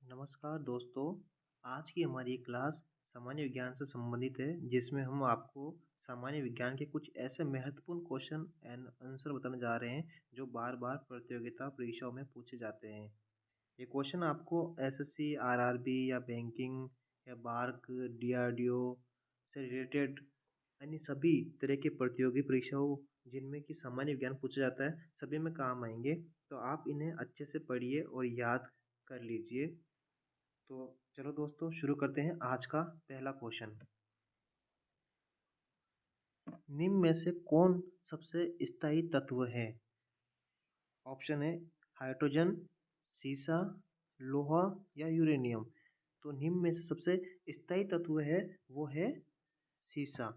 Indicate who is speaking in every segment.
Speaker 1: नमस्कार दोस्तों, आज की हमारी क्लास सामान्य विज्ञान से संबंधित है जिसमें हम आपको सामान्य विज्ञान के कुछ ऐसे महत्वपूर्ण क्वेश्चन एंड आंसर बताने जा रहे हैं जो बार-बार प्रतियोगिता परीक्षाओं में पूछे जाते हैं। ये क्वेश्चन आपको एसएससी, आरआरबी या बैंकिंग या बार्क, डीआरडीओ से रिलेटेड यानी सभी तरह की प्रतियोगी परीक्षाओं जिनमें कि सामान्य विज्ञान पूछा जाता है, सभी में काम आएँगे। तो आप इन्हें अच्छे से पढ़िए और याद कर लीजिए। तो चलो दोस्तों शुरू करते हैं आज का पहला क्वेश्चन। निम्न में से कौन सबसे स्थायी तत्व है? ऑप्शन है हाइड्रोजन, सीसा, लोहा या यूरेनियम। तो निम्न में से सबसे स्थायी तत्व है वो है सीसा।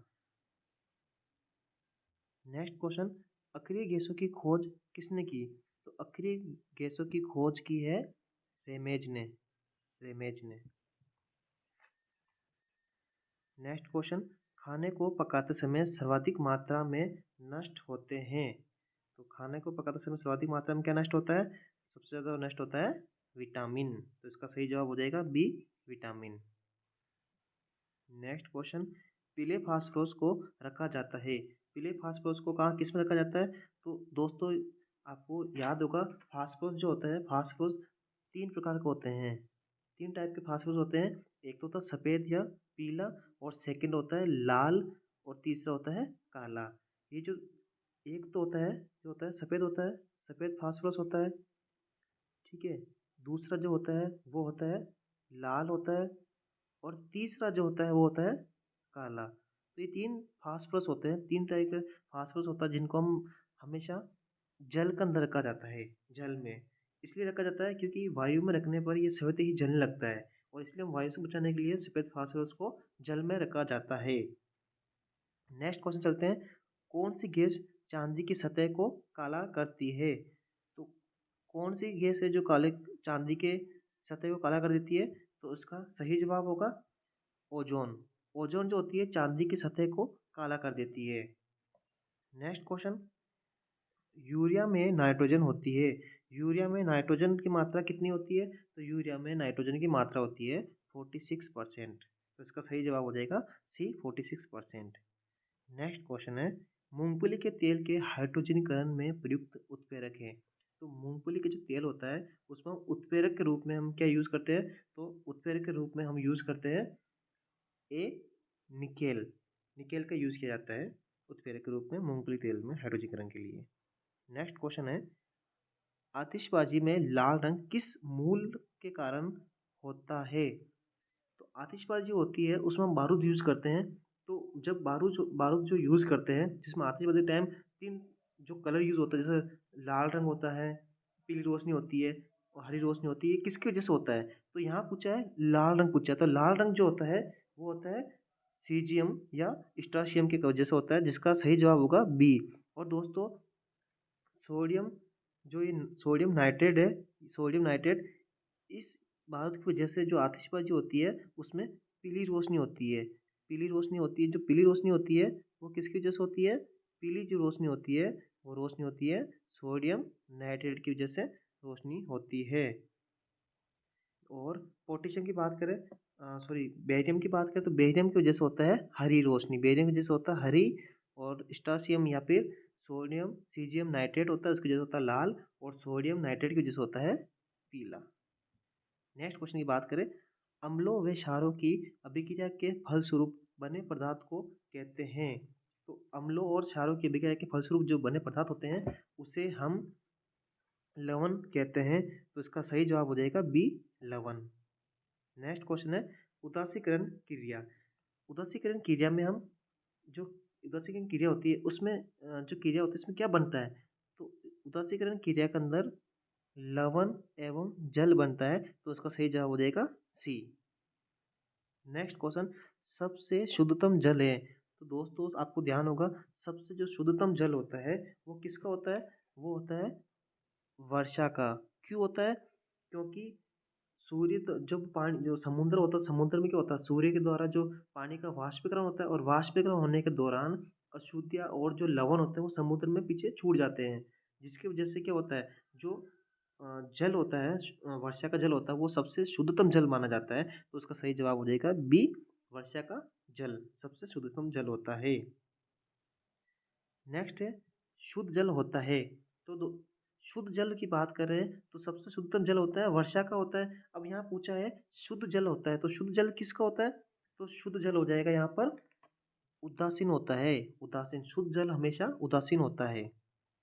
Speaker 1: नेक्स्ट क्वेश्चन, अक्रिय गैसों की खोज किसने की? तो अक्रिय गैसों की खोज की है रेमेज ने। नेक्स्ट क्वेश्चन, खाने को पकाते समय सर्वाधिक मात्रा में नष्ट होते हैं। तो खाने को पकाते समय सर्वाधिक मात्रा में क्या नष्ट होता है? सबसे ज़्यादा नष्ट होता है विटामिन। तो इसका सही जवाब हो जाएगा बी, विटामिन। नेक्स्ट क्वेश्चन, पीले फास्फोरस को रखा जाता है। पीले फास्फोरस को कहाँ किस में रखा जाता है? तो दोस्तों आपको याद होगा, फास्फोरस जो होता है, फास्फोरस तीन प्रकार के होते हैं। तीन टाइप के फास्फोरस होते हैं। एक तो होता है सफ़ेद या पीला, और सेकंड होता है लाल, और तीसरा होता है काला। ये जो एक तो होता है, जो होता है सफ़ेद होता है, सफ़ेद फास्फोरस होता है, ठीक है। दूसरा जो होता है वो होता है लाल होता है, और तीसरा जो होता है वो होता है काला। तो ये तीन फास्फोरस होते हैं, तीन तरह के फास्फोरस होता है जिनको हम हमेशा जल के अंदर रखा जाता है। जल में इसलिए रखा जाता है क्योंकि वायु में रखने पर ये सफेद ही जलने लगता है, और इसलिए हम वायु से बचाने के लिए सफेद फास्फोरस को जल में रखा जाता है। नेक्स्ट क्वेश्चन चलते हैं, कौन सी गैस चांदी की सतह को काला करती है? तो कौन सी गैस है जो काले चांदी के सतह को काला कर देती है? तो इसका सही जवाब होगा ओजोन। ओजोन जो होती है चांदी की सतह को काला कर देती है। नेक्स्ट क्वेश्चन, यूरिया में नाइट्रोजन होती है। यूरिया में नाइट्रोजन की मात्रा कितनी होती है? तो यूरिया में नाइट्रोजन की मात्रा होती है 46%। तो इसका सही जवाब हो जाएगा सी, 46%। नेक्स्ट क्वेश्चन है, मूंगफली के तेल के हाइड्रोजनीकरण में प्रयुक्त उत्प्रेरक है। तो मूंगफली का जो तेल होता है उसमें उत्प्रेरक के रूप में हम क्या यूज़ करते हैं? तो उत्प्रेरक के रूप में हम यूज़ करते हैं ए, निकेल। निकेल का यूज़ किया जाता है उत्प्रेरक के रूप में मूंगफली तेल में हाइड्रोजीकरण के लिए। नेक्स्ट क्वेश्चन है, आतिशबाजी में लाल रंग किस मूल के कारण होता है? तो आतिशबाजी होती है उसमें हम बारूद यूज़ करते हैं। तो जब बारूद जो यूज़ करते हैं जिसमें आतिशबाजी टाइम तीन जो कलर यूज़ होता है, जैसे लाल रंग होता है, पीली रोशनी होती है और हरी रोशनी होती है, किसकी वजह से होता है? तो यहाँ पूछा है लाल रंग पूछा है। तो लाल रंग जो होता है वो होता है सीजियम या स्ट्राशियम की वजह से होता है, जिसका सही जवाब होगा बी। और दोस्तों सोडियम, जो ये सोडियम नाइट्रेट है, सोडियम नाइट्रेट, इस बारूद की वजह से जो आतिशबाजी होती है उसमें पीली रोशनी होती है। पीली रोशनी होती है, जो पीली रोशनी होती है वो किसकी वजह से होती है? पीली जो रोशनी होती है वो रोशनी होती है सोडियम नाइट्रेट की वजह से रोशनी होती है। और पोटेशियम की बात करें, सॉरी बेरियम की बात करें, तो बेरियम की वजह से होता है हरी रोशनी। बेरियम की वजह से होता है हरी, और स्टासियम या फिर सोडियम सीजियम नाइट्रेट होता है उसकी वजह से होता है लाल, और सोडियम नाइट्रेट की वजह से होता है पीला। नेक्स्ट क्वेश्चन की बात करें, अम्लों व क्षारों की अभिक्रिया के फलस्वरूप बने पदार्थ को कहते हैं। तो अम्लों और क्षारों की अभिक्रिया के फलस्वरूप जो बने पदार्थ होते हैं उसे हम लवण कहते हैं। तो इसका सही जवाब हो जाएगा बी, लवण। नेक्स्ट क्वेश्चन है, उदासीकरण क्रिया। उदासीकरण क्रिया में हम जो उदासीकरण क्रिया होती है उसमें जो क्रिया होती है उसमें क्या बनता है? तो उदासीकरण क्रिया के अंदर लवण एवं जल बनता है। तो इसका सही जवाब हो जाएगा सी। नेक्स्ट क्वेश्चन, सबसे शुद्धतम जल है। तो दोस्तों आपको ध्यान होगा, सबसे जो शुद्धतम जल होता है वो किसका होता है? वो होता है वर्षा का। क्यों होता है? क्योंकि सूर्य तो जब पानी जो समुद्र होता है, समुद्र में क्या होता है, सूर्य के द्वारा जो पानी का वाष्पीकरण होता है, और वाष्पीकरण होने के दौरान अशुद्धियाँ और जो लवण होते हैं वो समुद्र में पीछे छूट जाते हैं, जिसकी वजह से क्या होता है, जो जल होता है, वर्षा का जल होता है, वो सबसे शुद्धतम जल माना जाता है। तो उसका सही जवाब हो जाएगा बी, वर्षा का जल सबसे शुद्धतम जल होता है। नेक्स्ट है शुद्ध जल होता है। तो शुद्ध जल की बात कर रहे हैं तो सबसे शुद्धतम जल होता है वर्षा का होता है। अब यहाँ पूछा है शुद्ध जल होता है, तो शुद्ध जल किसका होता है? तो शुद्ध जल हो जाएगा यहाँ पर उदासीन होता है। उदासीन, शुद्ध जल हमेशा उदासीन होता है।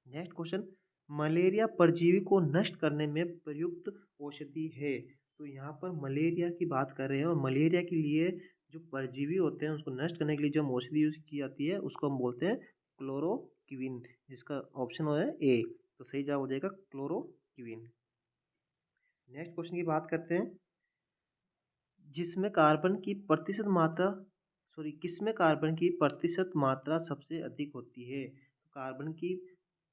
Speaker 1: नेक्स्ट क्वेश्चन, मलेरिया परजीवी को नष्ट करने में प्रयुक्त औषधि है। तो यहाँ पर मलेरिया की बात कर रहे हैं और मलेरिया के लिए जो परजीवी होते हैं उसको नष्ट करने के लिए जो हम औषधि यूज की जाती है उसको हम बोलते हैं क्लोरोक्विन, जिसका ऑप्शन है ए। तो सही जवाब हो जाएगा क्लोरोक्विन। नेक्स्ट क्वेश्चन की बात करते हैं, जिसमें कार्बन की प्रतिशत मात्रा किसमें कार्बन की प्रतिशत मात्रा सबसे अधिक होती है? तो कार्बन की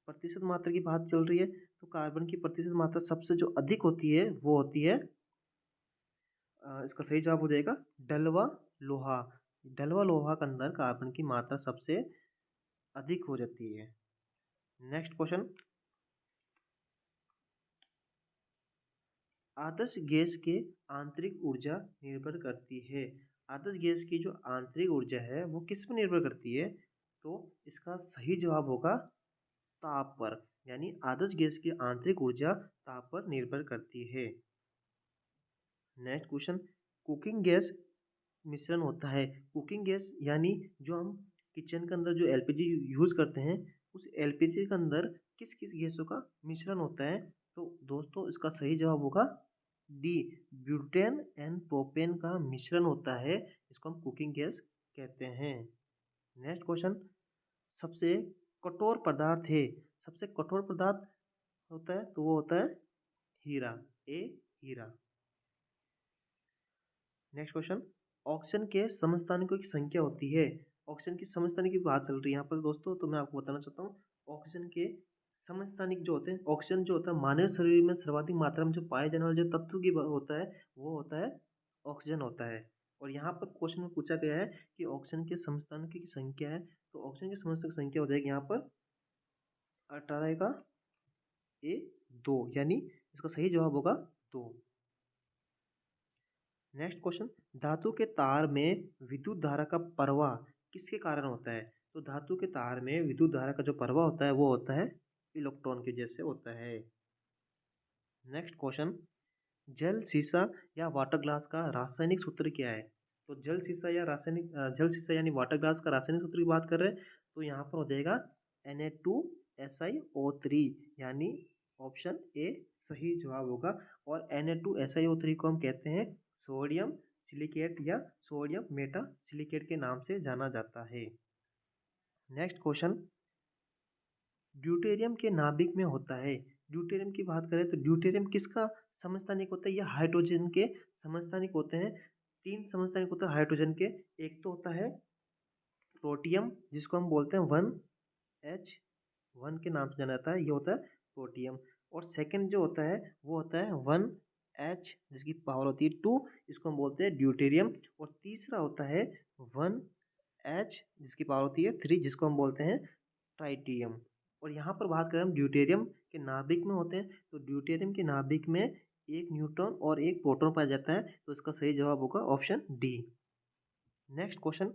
Speaker 1: प्रतिशत मात्रा की बात चल रही है, तो कार्बन की प्रतिशत मात्रा सबसे जो अधिक होती है वो होती है, इसका सही जवाब हो जाएगा डलवा लोहा। डलवा लोहा के अंदर कार्बन की मात्रा सबसे अधिक हो जाती है। नेक्स्ट क्वेश्चन, आदर्श गैस के आंतरिक ऊर्जा निर्भर करती है। आदर्श गैस की जो आंतरिक ऊर्जा है वो किस पर निर्भर करती है? तो इसका सही जवाब होगा ताप पर, यानी आदर्श गैस की आंतरिक ऊर्जा ताप पर निर्भर करती है। नेक्स्ट क्वेश्चन, कुकिंग गैस मिश्रण होता है। कुकिंग गैस यानी जो हम किचन के अंदर जो एलपीजी यूज करते हैं उस एलपीजी के अंदर किस किस गैसों का मिश्रण होता है? तो दोस्तों इसका सही जवाब होगा डी, ब्यूटेन एंड प्रोपेन का मिश्रण होता है, इसको हम कुकिंग गैस कहते हैं। नेक्स्ट क्वेश्चन, सबसे कठोर पदार्थ है। सबसे कठोर पदार्थ होता है तो वो होता है हीरा, ए हीरा। नेक्स्ट क्वेश्चन, ऑक्सीजन के समस्थानिकों की संख्या होती है। ऑक्सीजन की समस्थानिक की बात चल रही है यहाँ पर दोस्तों, तो मैं आपको बताना चाहता हूँ ऑक्सीजन के समस्थानिक जो होते हैं, ऑक्सीजन जो होता है मानव शरीर में सर्वाधिक मात्रा में जो पाए जाने वाले जो तत्व की होता है वो होता है ऑक्सीजन होता है। और यहाँ पर क्वेश्चन में पूछा गया है कि ऑक्सीजन के समस्थानिकों की संख्या है, तो ऑक्सीजन के समस्थानिक की संख्या हो जाएगी यहाँ पर 18 का ए 2, यानी इसका सही जवाब होगा 2। नेक्स्ट क्वेश्चन, धातु के तार में विद्युत धारा का प्रवाह किसके कारण होता है? तो धातु के तार में विद्युत धारा का जो प्रवाह होता है वो होता है इलेक्ट्रॉन के जैसे होता है। नेक्स्ट क्वेश्चन, जल शीशा या वाटर ग्लास का रासायनिक सूत्र क्या है? तो जल शीशा यानी वाटर ग्लास का रासायनिक सूत्र की बात कर रहे हैं तो यहाँ पर हो जाएगा Na2SiO3, यानी ऑप्शन ए सही जवाब होगा। और Na2SiO3 को हम कहते हैं सोडियम सिलिकेट या सोडियम मेटा सिलिकेट के नाम से जाना जाता है। नेक्स्ट क्वेश्चन, ड्यूटेरियम के नाभिक में होता है। ड्यूटेरियम की बात करें तो ड्यूटेरियम किसका समस्थानिक होता है? या हाइड्रोजन के समस्थानिक होते हैं। 3 समस्थानिक होते हैं हाइड्रोजन के। एक तो होता है प्रोटियम, जिसको हम बोलते हैं 1H1 के नाम से जाना जाता है, ये होता है प्रोटियम। और सेकंड जो होता है वो होता है 1H, जिसकी पावर होती है 2, इसको हम बोलते हैं ड्यूटेरियम। और तीसरा होता है 1H, जिसकी पावर होती है 3, जिसको हम बोलते हैं ट्राइटियम। और यहाँ पर बात करें हम ड्यूटेरियम के नाभिक में होते हैं, तो ड्यूटेरियम के नाभिक में एक न्यूट्रॉन और एक प्रोटॉन पाया जाता है, तो इसका सही जवाब होगा option D. Next question,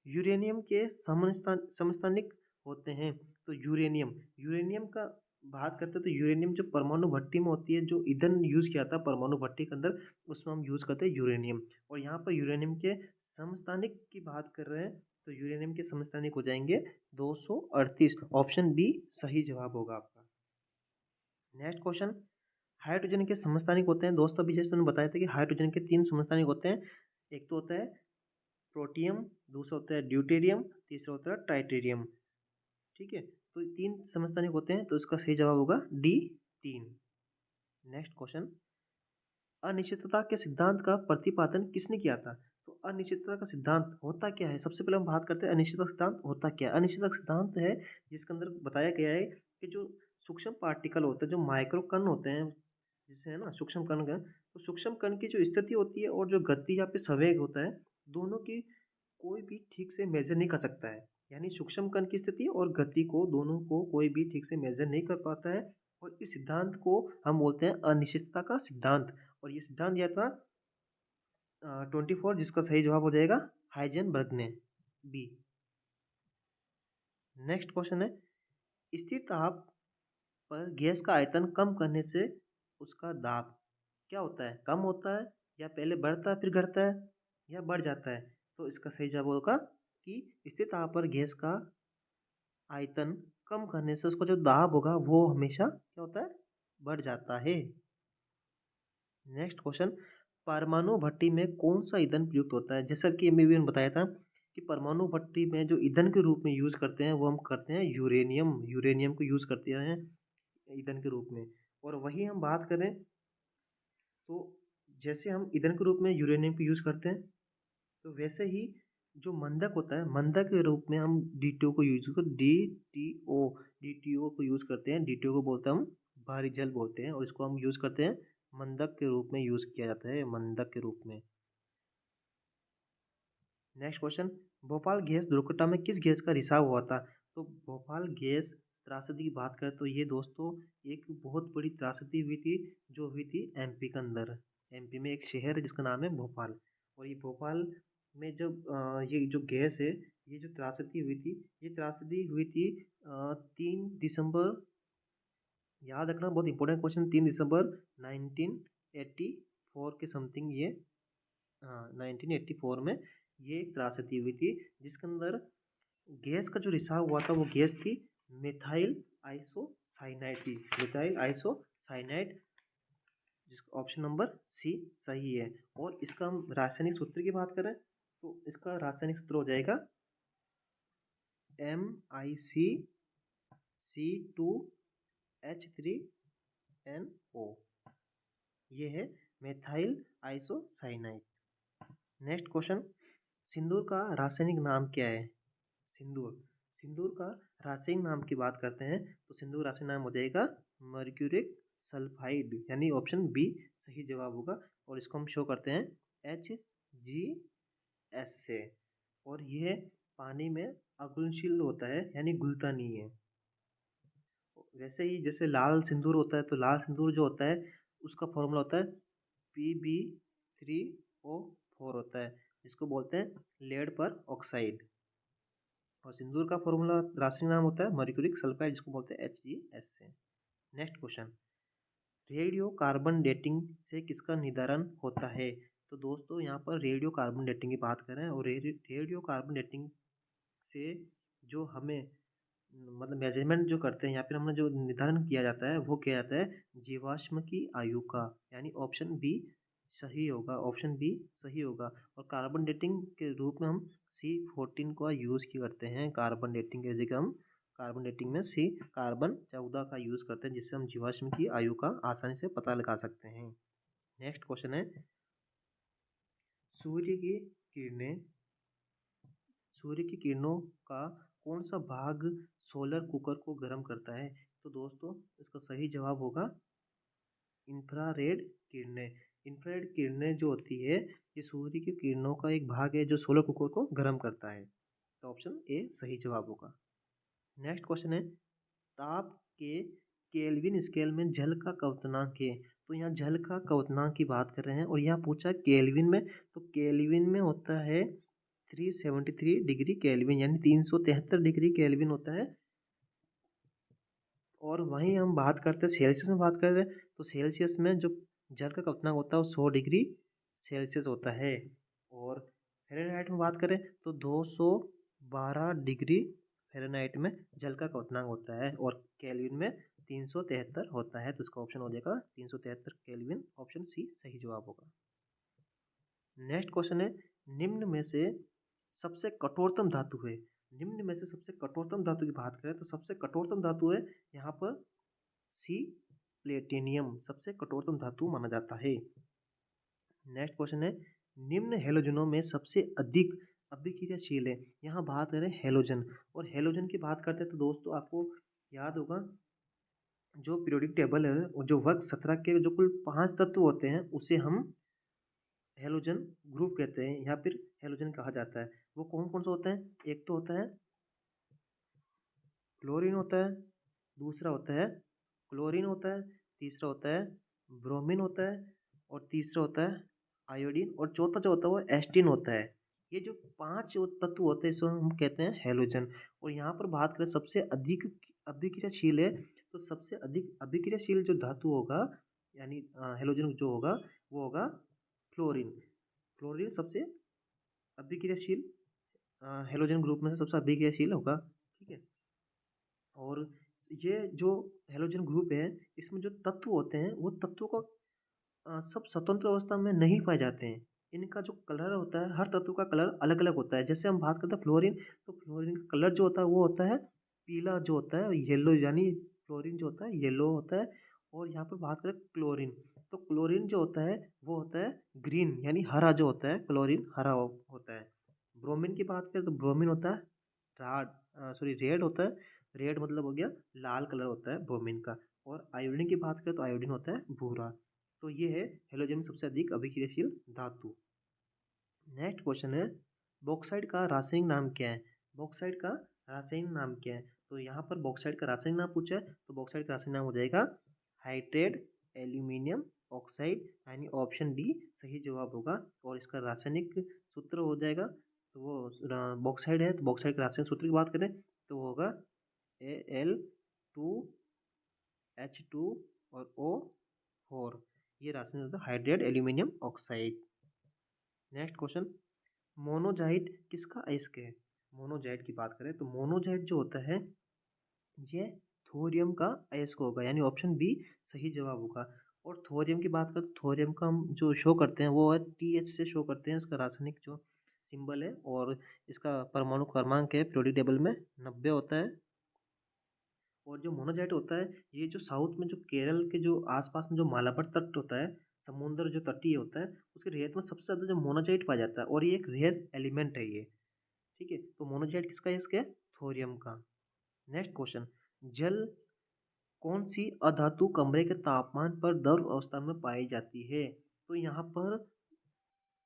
Speaker 1: uranium के समस्थानिक होते हैं। तो यूरेनियम का बात करते हैं तो यूरेनियम जो परमाणु भट्टी में होती है, जो ईंधन यूज किया था परमाणु भट्टी के अंदर, उसमें हम यूज करते हैं यूरेनियम। और यहाँ पर यूरेनियम के समस्थानिक की बात कर रहे हैं तो यूरेनियम के समस्थानिक हो जाएंगे 238, ऑप्शन बी सही जवाब होगा आपका। नेक्स्ट क्वेश्चन, हाइड्रोजन के समस्थानिक होते हैं दोस्तों, अभी जैसे मैंने बताया था कि हाइड्रोजन के 3 समस्थानिक होते हैं। एक तो होता है प्रोटियम, दूसरा होता है ड्यूटेरियम, तीसरा होता है ट्राइटेरियम। ठीक है, तो 3 समस्थानिक होते हैं, तो इसका सही जवाब होगा डी 3। नेक्स्ट क्वेश्चन, अनिश्चितता के सिद्धांत का प्रतिपादन किसने किया था? तो अनिश्चितता का सिद्धांत होता क्या है? सबसे पहले हम बात करते हैं अनिश्चितता सिद्धांत होता क्या है। अनिश्चितता सिद्धांत है जिसके अंदर बताया गया है कि जो सूक्ष्म पार्टिकल होते हैं, जो माइक्रो कण होते हैं, जिसे है ना सूक्ष्म कण का, तो सूक्ष्म कण की जो स्थिति होती है और जो गति या फिर संवेग होता है, दोनों की कोई भी ठीक से मेजर नहीं कर सकता है। यानी सूक्ष्म कण की स्थिति और गति को, दोनों को कोई भी ठीक से मेजर नहीं कर पाता है। और इस सिद्धांत को हम बोलते हैं अनिश्चितता का सिद्धांत। और ये सिद्धांत दिया था 24, जिसका सही जवाब हो जाएगा हाइजेनबर्ग ने, बी। नेक्स्ट क्वेश्चन है, स्थिर ताप पर गैस का आयतन कम करने से उसका दाब क्या होता है? कम होता है, या पहले बढ़ता है फिर घटता है, या बढ़ जाता है? तो इसका सही जवाब होगा कि स्थिर ताप पर गैस का आयतन कम करने से उसका जो दाब होगा वो हमेशा क्या होता है? बढ़ जाता है। नेक्स्ट क्वेश्चन, परमाणु भट्टी में कौन सा ईंधन प्रयुक्त होता है? जैसा कि अभी मैंने बताया था कि परमाणु भट्टी में जो ईंधन के रूप में यूज करते हैं वो हम करते हैं यूरेनियम। यूरेनियम को यूज करते हैं ईंधन के रूप में। और वही हम बात करें तो जैसे हम ईंधन के रूप में यूरेनियम को यूज करते हैं, तो वैसे ही जो मंदक होता है, मंदक के रूप में हम डीटीओ को यूज कर डीटीओ को यूज करते हैं। डीटीओ को बोलते हैं हम भारी जल बोलते हैं, और इसको हम यूज करते हैं मंदक के रूप में यूज किया जाता है, मंदक के रूप में। नेक्स्ट क्वेश्चन, भोपाल गैस दुर्घटना में किस गैस का रिसाव हुआ था? तो भोपाल गैस त्रासदी की बात करें तो ये दोस्तों एक बहुत बड़ी त्रासदी हुई थी, जो हुई थी एमपी के अंदर। एमपी में एक शहर है जिसका नाम है भोपाल, और ये भोपाल में जब ये जो गैस है, ये जो त्रासदी हुई थी, ये त्रासदी हुई थी 3 दिसंबर, याद रखना बहुत इंपॉर्टेंट क्वेश्चन, 3 दिसंबर 1984 के समथिंग ये, हाँ 1984 में ये एक त्रासदी हुई थी, जिसके अंदर गैस का जो रिसाव हुआ था वो गैस थी मिथाइल आइसोसाइनाइड थी, मिथाइल आइसोसाइनाइड, जिसका ऑप्शन नंबर सी सही है। और इसका हम रासायनिक सूत्र की बात करें तो इसका रासायनिक सूत्र हो जाएगा MiCC2H3NO, ये है मेथाइल आइसोसाइनाइड। नेक्स्ट क्वेश्चन, सिंदूर का रासायनिक नाम क्या है? सिंदूर, सिंदूर का रासायनिक नाम की बात करते हैं तो सिंदूर रासायनिक नाम हो जाएगा मर्क्यूरिक सल्फाइड, यानी ऑप्शन बी सही जवाब होगा। और इसको हम शो करते हैं HGS से, और यह पानी में अघुलनशील होता है, यानी घुलता नहीं है। वैसे ही जैसे लाल सिंदूर होता है, तो लाल सिंदूर जो होता है उसका फॉर्मूला होता है Pb3O4 होता है, जिसको बोलते हैं लेड पर ऑक्साइड। और सिंदूर का फॉर्मूला रासायनिक नाम होता है मर्क्यूरिक सल्फाइड, जिसको बोलते हैं HGS से। Next question, radio carbon dating से किसका निर्धारण होता है? तो दोस्तों यहाँ पर रेडियो कार्बन डेटिंग की बात करें, और रेडियो कार्बन डेटिंग से जो हमें मतलब मेजरमेंट जो करते हैं या फिर हमने जो निर्धारण किया जाता है वो किया जाता है जीवाश्म की आयु का, यानी ऑप्शन बी सही होगा, ऑप्शन बी सही होगा। और कार्बन डेटिंग के रूप में हम C14 का यूज़ किया करते हैं, कार्बन डेटिंग के जगह हम कार्बन डेटिंग में कार्बन 14 का यूज़ करते हैं, जिससे हम जीवाश्म की आयु का आसानी से पता लगा सकते हैं। नेक्स्ट क्वेश्चन है, सूर्य की किरणें सूर्य की किरणों का कौन सा भाग सोलर कुकर को गर्म करता है? तो दोस्तों इसका सही जवाब होगा इंफ्रारेड किरणें। इंफ्रारेड किरणें जो होती है ये सूर्य की किरणों का एक भाग है जो सोलर कुकर को गर्म करता है, तो ऑप्शन ए सही जवाब होगा। नेक्स्ट क्वेश्चन है, ताप के केल्विन स्केल में जल का क्वथनांक है? तो यहाँ जल का क्वथनांक की बात कर रहे हैं, और यहाँ पूछा केल्विन में, तो केल्विन में होता है 373 डिग्री केल्विन, यानी 373 डिग्री केल्विन होता है। और वहीं हम बात करते हैं सेल्सियस में, बात करते हैं तो सेल्सियस में जो जल का क्वथनांक होता है वो 100 डिग्री सेल्सियस होता है। और फ़ारेनहाइट में बात करें तो 212 डिग्री फ़ारेनहाइट में जल का क्वथनांक होता है, और केल्विन में 373 होता है, तो इसका ऑप्शन हो जाएगा 373 केल्विन, ऑप्शन सी सही जवाब होगा। नेक्स्ट क्वेश्चन है, निम्न में से सबसे कठोरतम धातु है? निम्न में से सबसे कठोरतम धातु की बात करें तो सबसे कठोरतम धातु है यहाँ पर सी प्लेटिनियम, सबसे कठोरतम धातु माना जाता है। नेक्स्ट क्वेश्चन है, निम्न हेलोजनों में सबसे अधिक अभिक्रियाशील है? यहाँ बात करें हेलोजन, और हेलोजन की बात करते हैं तो दोस्तों आपको याद होगा जो पीरियोडिक टेबल है, और जो वर्ग 17 के जो कुल 5 तत्व होते हैं उसे हम हेलोजन ग्रुप कहते हैं, या फिर हेलोजन कहा जाता है। वो कौन कौन से होते हैं? एक तो होता है क्लोरीन होता है, दूसरा होता है क्लोरीन होता है, तीसरा होता है ब्रोमीन होता है, और तीसरा होता है आयोडीन, और चौथा जो होता है वो एस्टीन होता है। ये जो 5 जो तत्व होते हैं इसको हम कहते हैं हैलोजन। और यहाँ पर बात करें सबसे अधिक अभिक्रियाशील है, तो सबसे अधिक अभिक्रियाशील जो धातु होगा यानी हैलोजन जो होगा वो होगा क्लोरीन। क्लोरीन सबसे अभिक्रियाशील हैलोजन ग्रुप में से सबसे अभिक्रियाशील होगा। ठीक है। और ये जो हैलोजन ग्रुप है इसमें जो तत्व होते हैं वो तत्वों का सब स्वतंत्र अवस्था में नहीं पाए जाते हैं। इनका जो कलर होता है हर तत्व का कलर अलग अलग होता है। जैसे हम बात करते हैं फ्लोरीन, तो फ्लोरीन का कलर जो होता है वो होता है पीला, जो होता है येलो, यानी फ्लोरीन जो होता है येलो होता है। और यहाँ पर बात करें क्लोरीन, तो क्लोरीन जो होता है वो होता है ग्रीन, यानी हरा जो होता है क्लोरीन हरा होता है। ब्रोमीन की बात करें तो ब्रोमीन होता है रेड होता है। रेड मतलब हो गया लाल कलर होता है ब्रोमीन का। और आयोडीन की बात करें तो आयोडीन होता है भूरा। तो ये है हैलोजन में सबसे अधिक अभिक्रियाशील धातु। नेक्स्ट क्वेश्चन है, बॉक्साइट का रासायनिक नाम क्या है? बॉक्साइट का रासायनिक नाम क्या है? तो यहाँ पर बॉक्साइट का रासायनिक नाम पूछा है, तो बॉक्साइट का रासायनिक नाम हो जाएगा हाइड्रेट एल्यूमिनियम ऑक्साइड, यानी ऑप्शन डी सही जवाब होगा। और इसका रासायनिक सूत्र हो जाएगा, तो वो बॉक्साइड है, तो बॉक्साइड का रासायनिक सूत्र की बात करें तो वो होगा Al2H2 और O4। ये रासायनिक होता है hydrate aluminium oxide. Next question, monazite किसका अयस्क है? मोनोजाइट की बात करें तो मोनोजाइट जो होता है ये थोरियम का अयस्क होगा, यानी ऑप्शन बी सही जवाब होगा। और थोरियम की बात करें तो थोरियम का हम जो शो करते हैं वो है TH से शो करते हैं, इसका रासायनिक जो सिंबल है। और इसका परमाणु क्रमांक है पीरियोडिक टेबल में 90 होता है। और जो मोनोजाइट होता है ये जो साउथ में जो केरल के जो आसपास में जो मालाबार तट होता है, समुद्र जो तटीय होता है, उसके रेत में सबसे ज़्यादा जो मोनोजाइट पाया जाता है, और ये एक रेयर एलिमेंट है ये। ठीक है, तो मोनोजाइट किसका है? इसके थोरियम का। नेक्स्ट क्वेश्चन, जल कौन सी अधातु कमरे के तापमान पर द्रव अवस्था में पाई जाती है? तो यहाँ पर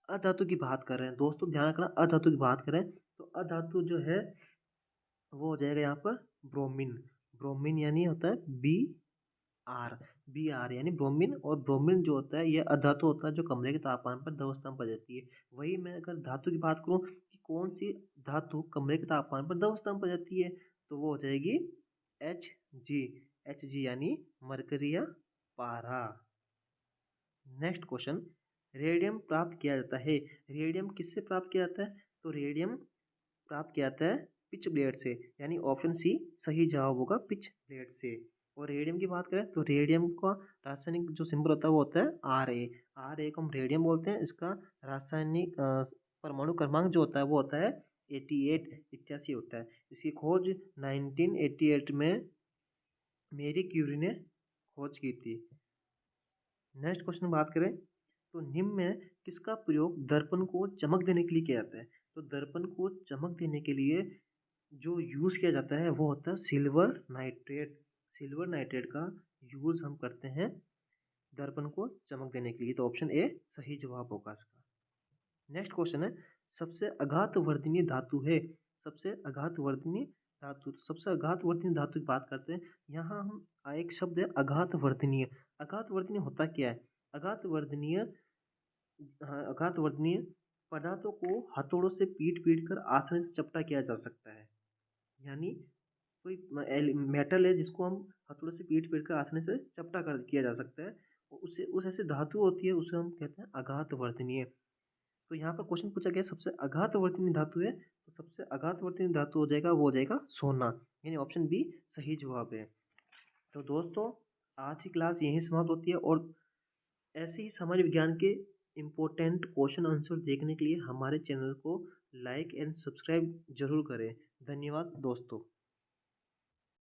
Speaker 1: अधातु की बात कर रहे हैं दोस्तों, ध्यान रखना, अधातु की बात करें तो अधातु जो है वो हो जाएगा यहाँ पर ब्रोमीन। ब्रोमीन यानी होता है आर Br यानी ब्रोमीन। और ब्रोमीन जो होता है ये अधातु होता है जो कमरे के तापमान पर द्रव अवस्था में पाई जाती है। वही मैं अगर धातु की बात करूँ कि कौन सी धातु कमरे के तापमान पर द्रव अवस्था में पाई जाती है, तो वो हो जाएगी Hg यानी मरकरी या पारा। नेक्स्ट क्वेश्चन, रेडियम प्राप्त किया जाता है? रेडियम किससे प्राप्त किया जाता है? तो रेडियम प्राप्त किया जाता है पिच ब्लेड से, यानी ऑप्शन सी सही जवाब होगा, पिच ब्लेड से। और रेडियम की बात करें तो रेडियम का रासायनिक जो सिंबल होता है वो होता है Ra को हम रेडियम बोलते हैं। इसका रासायनिक परमाणु क्रमांक जो होता है वो होता है 88 होता है। इसकी खोज 1988 में मेरी क्यूरी ने खोज की थी। नेक्स्ट क्वेश्चन बात करें तो निम्न में किसका प्रयोग दर्पण को चमक देने के लिए किया जाता है? तो दर्पण को चमक देने के लिए जो यूज़ किया जाता है वो होता है सिल्वर नाइट्रेट। सिल्वर नाइट्रेट का यूज़ हम करते हैं दर्पण को चमक देने के लिए, तो ऑप्शन ए सही जवाब होगा इसका। नेक्स्ट क्वेश्चन है, सबसे अघात वर्धनीय धातु है? सबसे अघात वर्धनीय धातु, तो सबसे अघात वर्धनीय धातु की बात करते हैं। यहाँ हम एक शब्द है अघात वर्धनीय। अघात वर्धनीय होता क्या है? अघात वर्धनीय अघात वर्धनीय पदार्थों को हथौड़ों से पीट पीट कर आसानी से चपटा किया जा सकता है। यानी कोई मेटल है जिसको हम हथौड़े से पीट पीट कर आसानी से चपटा कर किया जा सकता है, और उससे उस ऐसी धातु होती है उसे हम कहते हैं अघात वर्धनीय। तो यहाँ पर क्वेश्चन पूछा गया सबसे अघात वर्धनीय धातु है, तो सबसे अघात वर्धनीय धातु हो जाएगा वो हो जाएगा सोना, यानी ऑप्शन बी सही जवाब है। तो दोस्तों आज की क्लास यहीं समाप्त होती है, और ऐसे ही समाज विज्ञान के इम्पोर्टेंट क्वेश्चन आंसर देखने के लिए हमारे चैनल को लाइक एंड सब्सक्राइब जरूर करें। धन्यवाद दोस्तों।